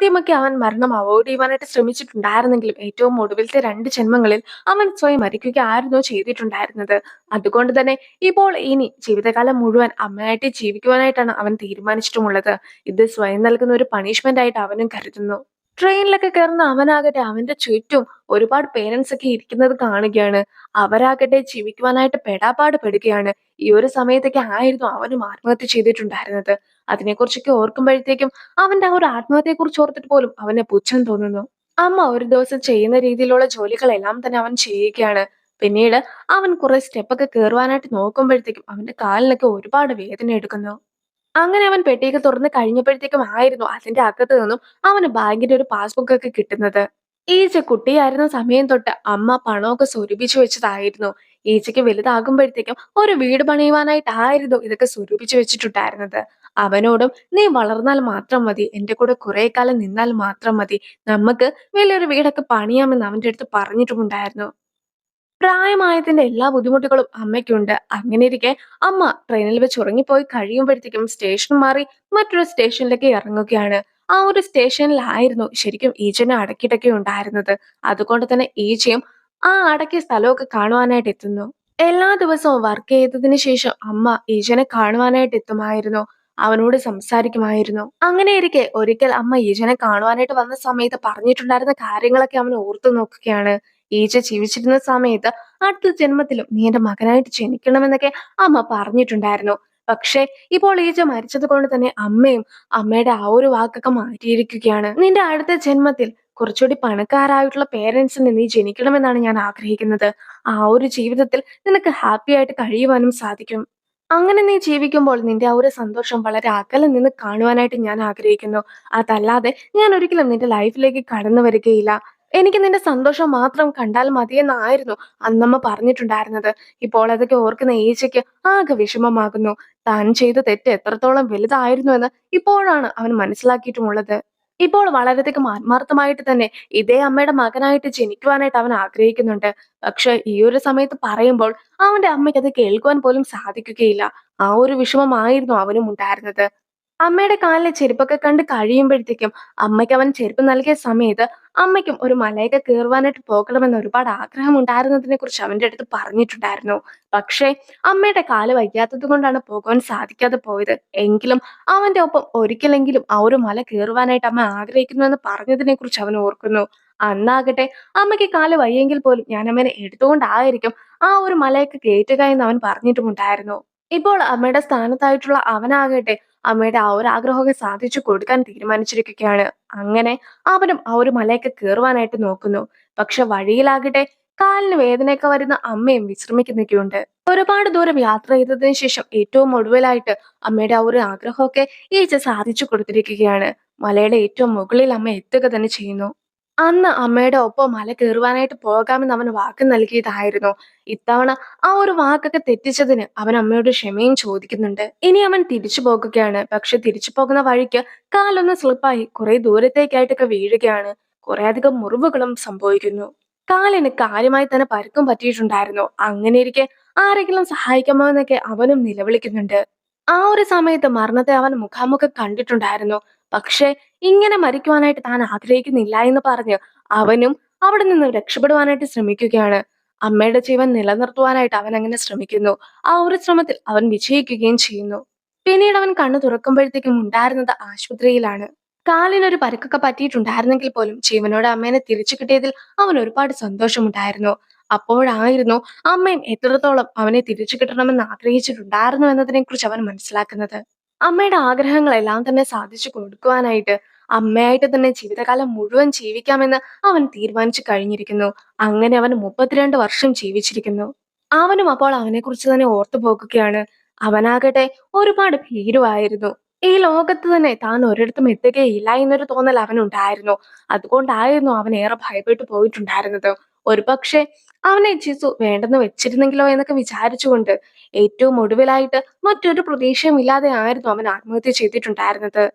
ആദ്യമൊക്കെ അവൻ മരണം അവോയ്ഡ് ചെയ്യുവാനായിട്ട് ശ്രമിച്ചിട്ടുണ്ടായിരുന്നെങ്കിലും ഏറ്റവും ഒടുവിലത്തെ 2 ജന്മങ്ങളിൽ അവൻ സ്വയം മരിക്കുകയായിരുന്നു ചെയ്തിട്ടുണ്ടായിരുന്നത്. അതുകൊണ്ട് തന്നെ ഇപ്പോൾ ഇനി ജീവിതകാലം മുഴുവൻ അമ്മയായിട്ട് ജീവിക്കുവാനായിട്ടാണ് അവൻ തീരുമാനിച്ചിട്ടുമുള്ളത്. ഇത് സ്വയം നൽകുന്ന ഒരു പണിഷ്മെന്റ് ആയിട്ട് അവനും കരുതുന്നു. ട്രെയിനിലൊക്കെ കയറുന്ന അവനാകട്ടെ അവന്റെ ചുറ്റും ഒരുപാട് പേരൻസ് ഒക്കെ ഇരിക്കുന്നത് കാണുകയാണ്. അവരാകട്ടെ ജീവിക്കുവാനായിട്ട് പെടാപ്പാട് പെടുകയാണ്. ഈ ഒരു സമയത്തൊക്കെ ആയിരുന്നു അവനും ആത്മഹത്യ ചെയ്തിട്ടുണ്ടായിരുന്നത്. അതിനെക്കുറിച്ചൊക്കെ ഓർക്കുമ്പോഴത്തേക്കും അവന്റെ ആ ഒരു ആത്മഹത്യയെക്കുറിച്ച് ഓർത്തിട്ട് പോലും അവന് പുച്ഛം തോന്നുന്നു. അമ്മ ഒരു ദിവസം ചെയ്യുന്ന രീതിയിലുള്ള ജോലികളെല്ലാം തന്നെ അവൻ ചെയ്യുകയാണ്. പിന്നീട് അവൻ കുറെ സ്റ്റെപ്പൊക്കെ കയറുവാനായിട്ട് നോക്കുമ്പോഴത്തേക്കും അവന്റെ കാലിനൊക്കെ ഒരുപാട് വേദന എടുക്കുന്നു. അങ്ങനെ അവൻ പെട്ടിയൊക്കെ തുറന്ന് കഴിഞ്ഞപ്പോഴത്തേക്കും ആയിരുന്നു അതിന്റെ അകത്ത് നിന്നും അവന് ബാങ്കിന്റെ ഒരു പാസ്ബുക്ക് ഒക്കെ കിട്ടുന്നത്. ഈച്ച കുട്ടിയായിരുന്ന സമയം തൊട്ട് അമ്മ പണമൊക്കെ സ്വരൂപിച്ചു വെച്ചതായിരുന്നു. ഈച്ചയ്ക്ക് വലുതാകുമ്പോഴത്തേക്കും ഒരു വീട് പണിയുവാനായിട്ടായിരുന്നു ഇതൊക്കെ സ്വരൂപിച്ചു വെച്ചിട്ടുണ്ടായിരുന്നത്. അവനോടും നീ വളർന്നാൽ മാത്രം മതി, എന്റെ കൂടെ കുറെ കാലം നിന്നാൽ മാത്രം മതി, നമുക്ക് വലിയൊരു വീടൊക്കെ പണിയാമെന്ന് അവന്റെ അടുത്ത് പറഞ്ഞിട്ടുമുണ്ടായിരുന്നു. പ്രായമായതിന്റെ എല്ലാ ബുദ്ധിമുട്ടുകളും അമ്മയ്ക്കുണ്ട്. അങ്ങനെയിരിക്കെ അമ്മ ട്രെയിനിൽ വെച്ച് ഉറങ്ങിപ്പോയി കഴിയുമ്പോഴത്തേക്കും സ്റ്റേഷൻ മാറി മറ്റൊരു സ്റ്റേഷനിലേക്ക് ഇറങ്ങുകയാണ്. ആ ഒരു സ്റ്റേഷനിലായിരുന്നു ശരിക്കും ഈച്ചനെ അടക്കിയിട്ടൊക്കെ ഉണ്ടായിരുന്നത്. അതുകൊണ്ട് തന്നെ ഈച്ചയും ആ അടക്കിയ സ്ഥലമൊക്കെ കാണുവാനായിട്ട് എത്തുന്നു. എല്ലാ ദിവസവും വർക്ക് ചെയ്തതിന് ശേഷം അമ്മ ഈച്ചനെ കാണുവാനായിട്ട് എത്തുമായിരുന്നു. അവനോട് സംസാരിക്കുമായിരുന്നു. അങ്ങനെയിരിക്കെ ഒരിക്കൽ അമ്മ ഈച്ചനെ കാണുവാനായിട്ട് വന്ന സമയത്ത് പറഞ്ഞിട്ടുണ്ടായിരുന്ന കാര്യങ്ങളൊക്കെ അവൻ ഓർത്തു നോക്കുകയാണ്. ഈച്ച ജീവിച്ചിരുന്ന സമയത്ത് അടുത്ത ജന്മത്തിലും നീ എന്റെ മകനായിട്ട് ജനിക്കണമെന്നൊക്കെ അമ്മ പറഞ്ഞിട്ടുണ്ടായിരുന്നു. പക്ഷെ ഇപ്പോൾ ഈച്ച മരിച്ചത് കൊണ്ട് തന്നെ അമ്മയും അമ്മയുടെ ആ ഒരു വാക്കൊക്കെ മാറ്റിയിരിക്കുകയാണ്. നിന്റെ അടുത്ത ജന്മത്തിൽ കുറച്ചുകൂടി പണക്കാരായിട്ടുള്ള പേരൻസിന് നീ ജനിക്കണമെന്നാണ് ഞാൻ ആഗ്രഹിക്കുന്നത്. ആ ഒരു ജീവിതത്തിൽ നിനക്ക് ഹാപ്പി ആയിട്ട് കഴിയുവാനും സാധിക്കും. അങ്ങനെ നീ ജീവിക്കുമ്പോൾ നിന്റെ ആ ഒരു സന്തോഷം വളരെ അകലെ നിന്ന് കാണുവാനായിട്ട് ഞാൻ ആഗ്രഹിക്കുന്നു. അതല്ലാതെ ഞാൻ ഒരിക്കലും നിന്റെ ലൈഫിലേക്ക് കടന്നു വരികയില്ല. എനിക്ക് നിന്റെ സന്തോഷം മാത്രം കണ്ടാൽ മതിയെന്നായിരുന്നു അന്നമ്മ പറഞ്ഞിട്ടുണ്ടായിരുന്നത്. ഇപ്പോൾ അതൊക്കെ ഓർക്കുന്ന ഈച്ചയ്ക്ക് ആകെ വിഷമമാകുന്നു. താൻ ചെയ്ത തെറ്റ് എത്രത്തോളം വലുതായിരുന്നു എന്ന് ഇപ്പോഴാണ് അവൻ മനസ്സിലാക്കിയിട്ടുമുള്ളത്. ഇപ്പോൾ വളരെയധികം ആത്മാർത്ഥമായിട്ട് തന്നെ ഇതേ അമ്മയുടെ മകനായിട്ട് ജനിക്കുവാനായിട്ട് അവൻ ആഗ്രഹിക്കുന്നുണ്ട്. പക്ഷെ ഈ ഒരു സമയത്ത് പറയുമ്പോൾ അവന്റെ അമ്മയ്ക്ക് അത് കേൾക്കുവാൻ പോലും സാധിക്കുകയില്ല. ആ ഒരു വിഷമമായിരുന്നു അവനും ഉണ്ടായിരുന്നത്. അമ്മയുടെ കാലിലെ ചെരുപ്പൊക്കെ കണ്ട് കഴിയുമ്പോഴത്തേക്കും അമ്മയ്ക്ക് അവൻ ചെരുപ്പ് നൽകിയ സമയത്ത് അമ്മയ്ക്കും ഒരു മലയൊക്കെ കയറുവാനായിട്ട് പോകണമെന്ന് ഒരുപാട് ആഗ്രഹം ഉണ്ടായിരുന്നതിനെ കുറിച്ച് അവന്റെ അടുത്ത് പറഞ്ഞിട്ടുണ്ടായിരുന്നു. പക്ഷേ അമ്മയുടെ കാല് വയ്യാത്തത് കൊണ്ടാണ് പോകുവാൻ സാധിക്കാതെ പോയത്. എങ്കിലും അവന്റെ ഒപ്പം ഒരിക്കലെങ്കിലും ആ ഒരു മല കയറുവാനായിട്ട് അമ്മ ആഗ്രഹിക്കുന്നു എന്ന് പറഞ്ഞതിനെ കുറിച്ച് അവൻ ഓർക്കുന്നു. അന്നാകട്ടെ അമ്മയ്ക്ക് കാല് വയ്യെങ്കിൽ പോലും ഞാൻ അമ്മേനെ എടുത്തുകൊണ്ടായിരിക്കും ആ ഒരു മലയൊക്കെ കയറ്റുക എന്ന് അവൻ പറഞ്ഞിട്ടുമുണ്ടായിരുന്നു. ഇപ്പോൾ അമ്മയുടെ സ്ഥാനത്തായിട്ടുള്ള അവനാകട്ടെ അമ്മയുടെ ആ ഒരു ആഗ്രഹമൊക്കെ സാധിച്ചു കൊടുക്കാൻ തീരുമാനിച്ചിരിക്കുകയാണ്. അങ്ങനെ അവനും ആ ഒരു മലയൊക്കെ കയറുവാനായിട്ട് നോക്കുന്നു. പക്ഷെ വഴിയിലാകട്ടെ കാലിന് വേദനയൊക്കെ വരുന്ന അമ്മയും വിശ്രമിക്കുന്നൊക്കെയുണ്ട്. ഒരുപാട് ദൂരം യാത്ര ചെയ്തതിനു ശേഷം ഏറ്റവും ഒടുവിലായിട്ട് അമ്മയുടെ ആ ഒരു ആഗ്രഹമൊക്കെ ഈച്ച സാധിച്ചു കൊടുത്തിരിക്കുകയാണ്. മലയുടെ ഏറ്റവും മുകളിൽ അമ്മ എത്തുക തന്നെ ചെയ്യുന്നു. അന്ന് അമ്മയുടെ ഒപ്പം മല കയറുവാനായിട്ട് പോകാമെന്ന് അവന് വാക്ക് നൽകിയതായിരുന്നു. ഇത്തവണ ആ ഒരു വാക്കൊക്കെ തെറ്റിച്ചതിന് അവൻ അമ്മയോട് ക്ഷമയും ചോദിക്കുന്നുണ്ട്. ഇനി അവൻ തിരിച്ചു പോകുകയാണ്. പക്ഷെ തിരിച്ചു പോകുന്ന വഴിക്ക് കാലൊന്ന് സ്ലിപ്പായി കുറെ ദൂരത്തേക്കായിട്ടൊക്കെ വീഴുകയാണ്. കുറെ അധികം മുറിവുകളും സംഭവിക്കുന്നു. കാലിന് കാര്യമായി തന്നെ പരുക്കം പറ്റിയിട്ടുണ്ടായിരുന്നു. അങ്ങനെയിരിക്കെ ആരെങ്കിലും സഹായിക്കാമോ എന്നൊക്കെ അവനും നിലവിളിക്കുന്നുണ്ട്. ആ ഒരു സമയത്ത് മരണത്തെ അവൻ മുഖാമുഖം കണ്ടിട്ടുണ്ടായിരുന്നു. പക്ഷെ ഇങ്ങനെ മരിക്കുവാനായിട്ട് താൻ ആഗ്രഹിക്കുന്നില്ല എന്ന് പറഞ്ഞ് അവനും അവിടെ നിന്ന് രക്ഷപ്പെടുവാനായിട്ട് ശ്രമിക്കുകയാണ്. അമ്മയുടെ ജീവൻ നിലനിർത്തുവാനായിട്ട് അവൻ അങ്ങനെ ശ്രമിക്കുന്നു. ആ ഒരു ശ്രമത്തിൽ അവൻ വിജയിക്കുകയും ചെയ്യുന്നു. പിന്നീട് അവൻ കണ്ണു തുറക്കുമ്പോഴത്തേക്കും ഉണ്ടായിരുന്നത് ആശുപത്രിയിലാണ്. കാലിനൊരു പരുക്കൊക്കെ പറ്റിയിട്ടുണ്ടായിരുന്നെങ്കിൽ പോലും ജീവനോടെ അമ്മേനെ തിരിച്ചു കിട്ടിയതിൽ അവൻ ഒരുപാട് സന്തോഷമുണ്ടായിരുന്നു. അപ്പോഴായിരുന്നു അമ്മയും എത്രത്തോളം അവനെ തിരിച്ചു കിട്ടണമെന്ന് ആഗ്രഹിച്ചിട്ടുണ്ടായിരുന്നു എന്നതിനെ കുറിച്ച് അവൻ മനസ്സിലാക്കുന്നത്. അമ്മയുടെ ആഗ്രഹങ്ങളെല്ലാം തന്നെ സാധിച്ചു കൊടുക്കുവാനായിട്ട് അമ്മയായിട്ട് തന്നെ ജീവിതകാലം മുഴുവൻ ജീവിക്കാമെന്ന് അവൻ തീരുമാനിച്ചു കഴിഞ്ഞിരിക്കുന്നു. അങ്ങനെ അവൻ 32 വർഷം ജീവിച്ചിരിക്കുന്നു. അവനും അപ്പോൾ അവനെക്കുറിച്ച് തന്നെ ഓർത്തു പോകുകയാണ്. അവനാകട്ടെ ഒരുപാട് ഭീരുവായിരുന്നു. ഈ ലോകത്ത് തന്നെ താൻ ഒരിടത്തും എത്തുകയില്ല എന്നൊരു തോന്നൽ അവനുണ്ടായിരുന്നു. അതുകൊണ്ടായിരുന്നു അവൻ ഏറെ ഭയപ്പെട്ടു പോയിട്ടുണ്ടായിരുന്നത്. ഒരുപക്ഷെ അവനെ ജിസു വേണ്ടെന്ന് വെച്ചിരുന്നെങ്കിലോ എന്നൊക്കെ വിചാരിച്ചുകൊണ്ട് ഏറ്റവും ഒടുവിലായിട്ട് മറ്റൊരു പ്രതീക്ഷയും ഇല്ലാതെ ആയിരുന്നു അവൻ ആത്മഹത്യ ചെയ്തിട്ടുണ്ടായിരുന്നത്.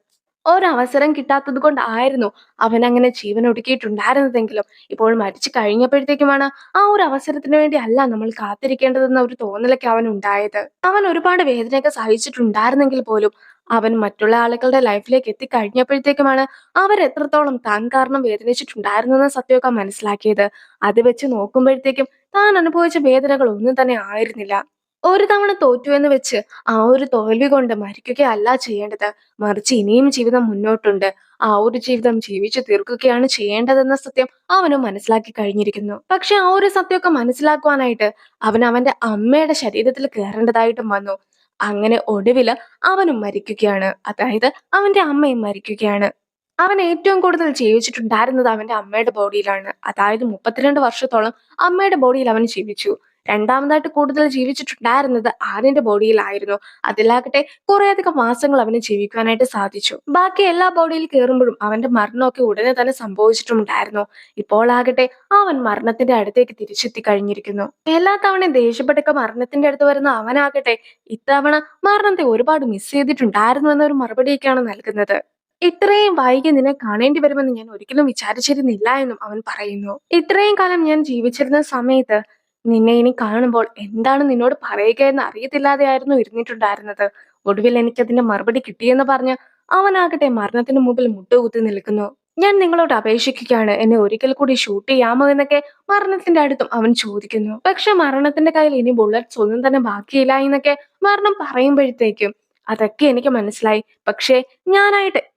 ഒരവസരം കിട്ടാത്തത് കൊണ്ടായിരുന്നു അവൻ അങ്ങനെ ജീവൻ ഒടുക്കിയിട്ടുണ്ടായിരുന്നതെങ്കിലും ഇപ്പോൾ മരിച്ചു കഴിഞ്ഞപ്പോഴത്തേക്കുമാണ് ആ ഒരു അവസരത്തിന് വേണ്ടി അല്ല നമ്മൾ കാത്തിരിക്കേണ്ടതെന്ന ഒരു തോന്നലൊക്കെ അവൻ ഉണ്ടായത്. അവൻ ഒരുപാട് വേദനയൊക്കെ സഹിച്ചിട്ടുണ്ടായിരുന്നെങ്കിൽ പോലും അവൻ മറ്റുള്ള ആളുകളുടെ ലൈഫിലേക്ക് എത്തിക്കഴിഞ്ഞപ്പോഴത്തേക്കുമാണ് അവരെത്രത്തോളം താൻ കാരണം വേദനിച്ചിട്ടുണ്ടായിരുന്നെന്ന സത്യമൊക്കെ മനസ്സിലാക്കിയത്. അത് വെച്ച് നോക്കുമ്പോഴത്തേക്കും താൻ അനുഭവിച്ച വേദനകൾ ഒന്നും തന്നെ ആയിരുന്നില്ല. ഒരു തവണ തോറ്റു എന്ന് വെച്ച് ആ ഒരു തോൽവി കൊണ്ട് മരിക്കുകയല്ല ചെയ്യേണ്ടത്. മറിച്ച് ഇനിയും ജീവിതം മുന്നോട്ടുണ്ട്. ആ ഒരു ജീവിതം ജീവിച്ചു തീർക്കുകയാണ് ചെയ്യേണ്ടതെന്ന സത്യം അവനും മനസ്സിലാക്കി കഴിഞ്ഞിരിക്കുന്നു. പക്ഷെ ആ ഒരു സത്യമൊക്കെ മനസ്സിലാക്കുവാനായിട്ട് അവൻ അവന്റെ അമ്മയുടെ ശരീരത്തിൽ കയറേണ്ടതായിട്ടും വന്നു. അങ്ങനെ ഒടുവില് അവനും മരിക്കുകയാണ്. അതായത് അവന്റെ അമ്മയും മരിക്കുകയാണ്. അവൻ ഏറ്റവും കൂടുതൽ ജീവിച്ചിട്ടുണ്ടായിരുന്നത് അവന്റെ അമ്മയുടെ ബോഡിയിലാണ്. അതായത് 32 വർഷത്തോളം അമ്മയുടെ ബോഡിയിൽ അവൻ ജീവിച്ചു. രണ്ടാമതായിട്ട് കൂടുതൽ ജീവിച്ചിട്ടുണ്ടായിരുന്നത് ആര്യന്റെ ബോഡിയിലായിരുന്നു. അതിലാകട്ടെ കുറേയധികം മാസങ്ങൾ അവന് ജീവിക്കുവാനായിട്ട് സാധിച്ചു. ബാക്കി എല്ലാ ബോഡിയിൽ കയറുമ്പോഴും അവന്റെ മരണമൊക്കെ ഉടനെ തന്നെ സംഭവിച്ചിട്ടുണ്ടായിരുന്നു. ഇപ്പോൾ ആകട്ടെ അവൻ മരണത്തിന്റെ അടുത്തേക്ക് തിരിച്ചെത്തി കഴിഞ്ഞിരിക്കുന്നു. എല്ലാ തവണയും ദേഷ്യപ്പെട്ടൊക്കെ മരണത്തിന്റെ അടുത്ത് വരുന്ന അവനാകട്ടെ ഇത്തവണ മരണത്തെ ഒരുപാട് മിസ് ചെയ്തിട്ടുണ്ടായിരുന്നു എന്നൊരു മറുപടിയൊക്കെയാണ് നൽകുന്നത്. ഇത്രയും വൈകി നിന്നെ കാണേണ്ടി വരുമെന്ന് ഞാൻ ഒരിക്കലും വിചാരിച്ചിരുന്നില്ല എന്നും അവൻ പറയുന്നു. ഇത്രയും കാലം ഞാൻ ജീവിച്ചിരുന്ന സമയത്ത് നിന്നെ ഇനി കാണുമ്പോൾ എന്താണ് നിന്നോട് പറയുക എന്ന് അറിയത്തില്ലാതെയായിരുന്നു ഇരുന്നിട്ടുണ്ടായിരുന്നത്. ഒടുവിൽ എനിക്കതിന്റെ മറുപടി കിട്ടിയെന്ന് പറഞ്ഞ് അവനാകട്ടെ മരണത്തിന് മുമ്പിൽ മുട്ടുകുത്തി നിൽക്കുന്നു. ഞാൻ നിങ്ങളോട് അപേക്ഷിക്കുകയാണ്, എന്നെ ഒരിക്കൽ കൂടി ഷൂട്ട് ചെയ്യാമോ എന്നൊക്കെ മരണത്തിന്റെ അടുത്തും അവൻ ചോദിക്കുന്നു. പക്ഷെ മരണത്തിന്റെ കയ്യിൽ ഇനി ബുള്ളറ്റ്സ് ഒന്നും തന്നെ ബാക്കിയില്ല എന്നൊക്കെ മരണം പറയുമ്പോഴത്തേക്കും അതൊക്കെ എനിക്ക് മനസ്സിലായി. പക്ഷേ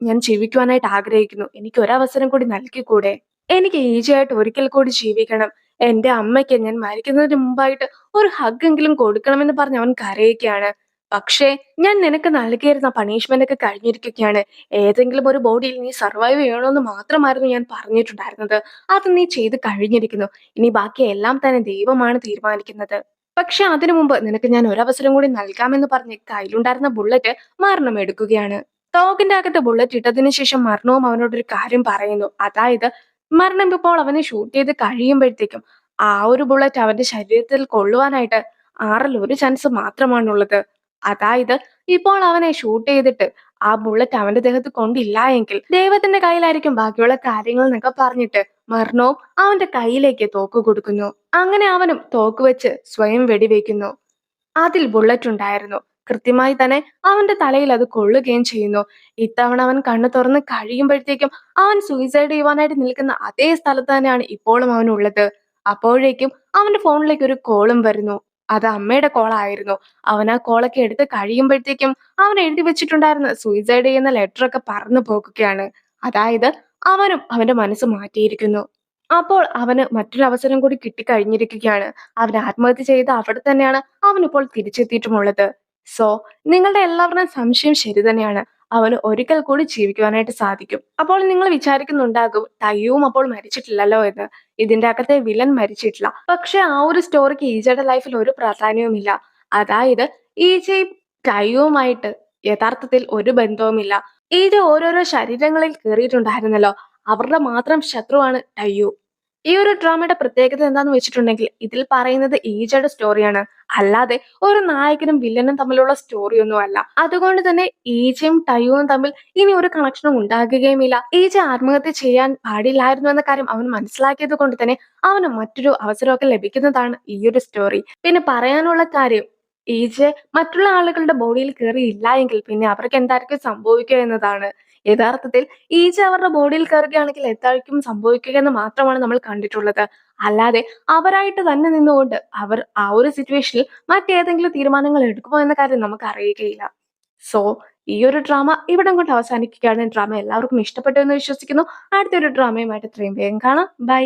ഞാൻ ജീവിക്കുവാനായിട്ട് ആഗ്രഹിക്കുന്നു. എനിക്ക് ഒരവസരം കൂടി നൽകിക്കൂടെ? എനിക്ക് ഈസിയായിട്ട് ഒരിക്കൽ കൂടി ജീവിക്കണം. എന്റെ അമ്മയ്ക്ക് ഞാൻ മരിക്കുന്നതിന് മുമ്പായിട്ട് ഒരു ഹഗ്ഗെങ്കിലും കൊടുക്കണമെന്ന് പറഞ്ഞ് അവൻ കരയുകയാണ്. പക്ഷേ ഞാൻ നിനക്ക് നൽകിയിരുന്ന പണിഷ്മെന്റ് ഒക്കെ കഴിഞ്ഞിരിക്കുകയാണ്. ഏതെങ്കിലും ഒരു ബോഡിയിൽ നീ സർവൈവ് ചെയ്യണമെന്ന് മാത്രമായിരുന്നു ഞാൻ പറഞ്ഞിട്ടുണ്ടായിരുന്നത്. അത് നീ ചെയ്ത് കഴിഞ്ഞിരിക്കുന്നു. ഇനി ബാക്കി എല്ലാം തന്നെ ദൈവമാണ് തീരുമാനിക്കുന്നത്. പക്ഷെ അതിനു മുമ്പ് നിനക്ക് ഞാൻ ഒരവസരം കൂടി നൽകാമെന്ന് പറഞ്ഞ് കയ്യിലുണ്ടായിരുന്ന ബുള്ളറ്റ് മരണം എടുക്കുകയാണ്. തോക്കിന്റെ അകത്ത് ബുള്ളറ്റ് ഇട്ടതിനു ശേഷം മരണവും അവനോടൊരു കാര്യം പറയുന്നു. അതായത് മരണം ഇപ്പോൾ അവനെ ഷൂട്ട് ചെയ്ത് കഴിയുമ്പോഴത്തേക്കും ആ ഒരു ബുള്ളറ്റ് അവന്റെ ശരീരത്തിൽ കൊള്ളുവാനായിട്ട് 1/6 ചാൻസ് മാത്രമാണുള്ളത്. അതായത് ഇപ്പോൾ അവനെ ഷൂട്ട് ചെയ്തിട്ട് ആ ബുള്ളറ്റ് അവന്റെ ദേഹത്ത് കൊണ്ടില്ല എങ്കിൽ ദൈവത്തിന്റെ കയ്യിലായിരിക്കും ബാക്കിയുള്ള കാര്യങ്ങൾ എന്നൊക്കെ പറഞ്ഞിട്ട് മരണവും അവന്റെ കയ്യിലേക്ക് തോക്ക് കൊടുക്കുന്നു. അങ്ങനെ അവനും തോക്ക് വെച്ച് സ്വയം വെടിവെക്കുന്നു. അതിൽ ബുള്ളറ്റ് ഉണ്ടായിരുന്നു. കൃത്യമായി തന്നെ അവന്റെ തലയിൽ അത് കൊള്ളുകയും ചെയ്യുന്നു. ഇത്തവണ അവൻ കണ്ണു തുറന്ന് കഴിയുമ്പോഴത്തേക്കും അവൻ സൂയിസൈഡ് ചെയ്യുവാനായിട്ട് നിൽക്കുന്ന അതേ സ്ഥലത്ത് തന്നെയാണ് ഇപ്പോഴും അവനുള്ളത്. അപ്പോഴേക്കും അവന്റെ ഫോണിലേക്ക് ഒരു കോളും വരുന്നു. അത് അമ്മയുടെ കോളായിരുന്നു. അവൻ ആ കോളൊക്കെ എടുത്ത് കഴിയുമ്പോഴത്തേക്കും അവൻ എഴുതി വെച്ചിട്ടുണ്ടായിരുന്ന സൂയിസൈഡ് ചെയ്യുന്ന ലെറ്റർ ഒക്കെ പറന്നു പോകുകയാണ്. അതായത് അവനും അവന്റെ മനസ്സ് മാറ്റിയിരിക്കുന്നു. അപ്പോൾ അവന് മറ്റൊരു അവസരം കൂടി കിട്ടിക്കഴിഞ്ഞിരിക്കുകയാണ്. അവൻ ആത്മഹത്യ ചെയ്ത് അവിടെ തന്നെയാണ് അവനിപ്പോൾ തിരിച്ചെത്തിയിട്ടുമുള്ളത്. സോ നിങ്ങളുടെ എല്ലാവരുടെയും സംശയം ശരി തന്നെയാണ്. അവന് ഒരിക്കൽ കൂടി ജീവിക്കുവാനായിട്ട് സാധിക്കും. അപ്പോൾ നിങ്ങൾ വിചാരിക്കുന്നുണ്ടാകും ടയ്യുവും അപ്പോൾ മരിച്ചിട്ടില്ലല്ലോ എന്ന്. ഇതിന്റെ അകത്തെ വില്ലൻ മരിച്ചിട്ടില്ല. പക്ഷെ ആ ഒരു സ്റ്റോറിക്ക് ഈജയുടെ ലൈഫിൽ ഒരു പ്രാധാന്യവുമില്ല. അതായത് ഈജയും ടയ്യുവുമായിട്ട് യഥാർത്ഥത്തിൽ ഒരു ബന്ധവുമില്ല. ഈജ ഓരോരോ ശരീരങ്ങളിൽ കയറിയിട്ടുണ്ടായിരുന്നല്ലോ. അവരുടെ മാത്രം ശത്രുവാണ് ടയ്യു. ഈ ഒരു ഡ്രാമയുടെ പ്രത്യേകത എന്താന്ന് വെച്ചിട്ടുണ്ടെങ്കിൽ ഇതിൽ പറയുന്നത് ഈജയുടെ സ്റ്റോറിയാണ്. അല്ലാതെ ഒരു നായകനും വില്ലനും തമ്മിലുള്ള സ്റ്റോറിയൊന്നും അല്ല. അതുകൊണ്ട് തന്നെ ഈജയും ടയ്യുവും തമ്മിൽ ഇനി ഒരു കണക്ഷനും ഉണ്ടാകുകയുമില്ല. ഈജ ആത്മഹത്യ ചെയ്യാൻ പാടില്ലായിരുന്നു എന്ന കാര്യം അവൻ മനസ്സിലാക്കിയത് കൊണ്ട് തന്നെ അവന് മറ്റൊരു അവസരമൊക്കെ ലഭിക്കുന്നതാണ് ഈ ഒരു സ്റ്റോറി. പിന്നെ പറയാനുള്ള കാര്യം ഈജ മറ്റുള്ള ആളുകളുടെ ബോഡിയിൽ കയറിയില്ല എങ്കിൽ പിന്നെ അവർക്ക് എന്തായിരിക്കും സംഭവിക്കുക എന്നതാണ്. യഥാർത്ഥത്തിൽ ഈച്ച അവരുടെ ബോഡിയിൽ കയറുകയാണെങ്കിൽ എന്തായിരിക്കും സംഭവിക്കുക എന്ന് മാത്രമാണ് നമ്മൾ കണ്ടിട്ടുള്ളത്. അല്ലാതെ അവരായിട്ട് തന്നെ നിന്നുകൊണ്ട് അവർ ആ ഒരു സിറ്റുവേഷനിൽ മറ്റേതെങ്കിലും തീരുമാനങ്ങൾ എടുക്കുമോ എന്ന കാര്യം നമുക്ക് അറിയുകയില്ല. സോ ഈ ഒരു ഡ്രാമ ഇവിടം കൊണ്ട് അവസാനിക്കുകയാണ്. ഡ്രാമ എല്ലാവർക്കും ഇഷ്ടപ്പെട്ടു എന്ന് വിശ്വസിക്കുന്നു. അടുത്തൊരു ഡ്രാമയുമായിട്ട് എത്രയും വേഗം കാണാം. ബൈ.